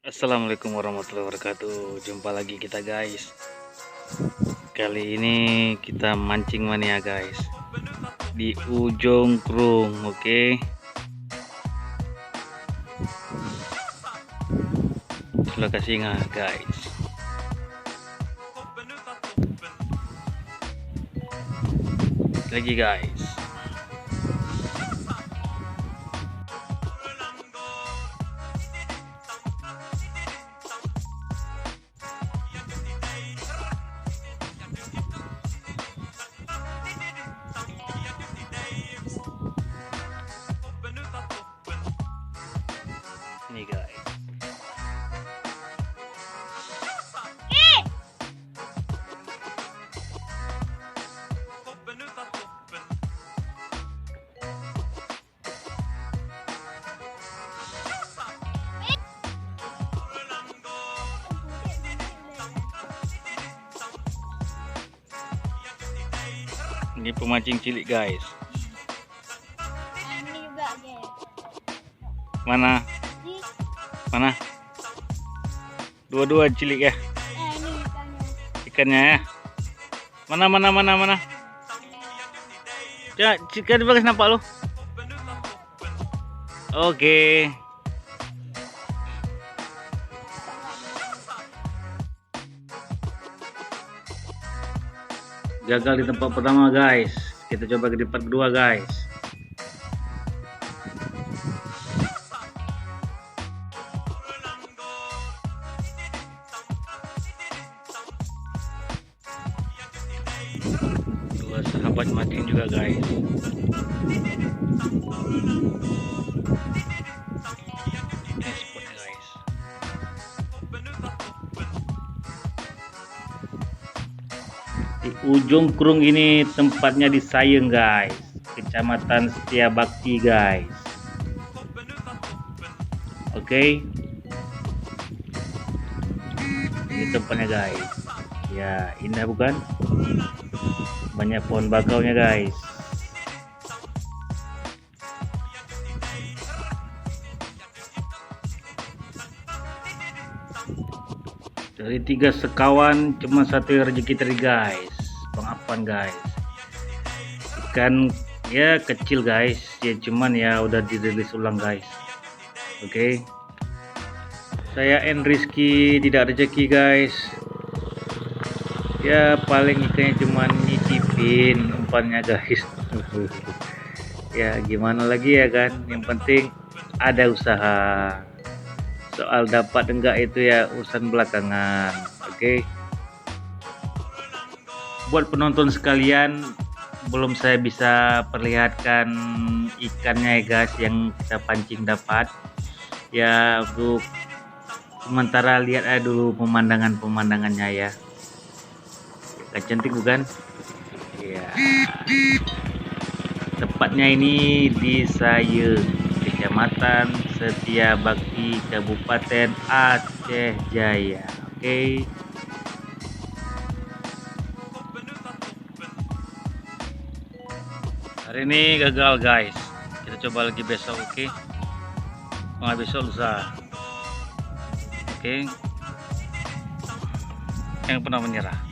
Assalamualaikum warahmatullahi wabarakatuh. Jumpa lagi kita guys. Kali ini kita mancing mania guys di ujung krung. Oke, lokasi nggak guys. Lagi guys. Ini guys. Ini pemancing cilik guys. Ini juga guys. Mana? Mana? Dua-dua cilik ya? Ini Ikannya ya? Mana? Ya, ikan bagus nampak lo. Oke. Gagal di tempat pertama guys. Kita coba ke tempat kedua guys. Dua sahabat mancing juga guys. Ini spotnya guys. Di ujung krung ini tempatnya di Sayeng guys, Kecamatan Setiabakti guys. Oke, ini tempatnya guys. Ya, indah bukan? Banyak pohon bakaunya guys. Dari 3 sekawan cuma satu yang rezeki tadi guys. Pengapan guys. Ikan ya kecil guys. Ya cuman ya udah dirilis ulang guys. Oke. Saya Rizky tidak rezeki guys. Ya paling ikannya cuman nyicipin umpannya guys. Ya gimana lagi ya kan. Yang penting ada usaha. Soal dapat enggak itu ya urusan belakangan. Oke. Buat penonton sekalian, belum saya bisa perlihatkan ikannya ya guys yang kita pancing dapat. Ya untuk sementara lihat aja dulu pemandangannya ya. Kan cantik bukan? Ya. Tepatnya ini di Sayeng, Kecamatan Setiabakti, Kabupaten Aceh Jaya. Oke. Hari ini gagal guys. Kita coba lagi besok, oke? Kalau besok lusa. Oke. Yang pernah menyerah.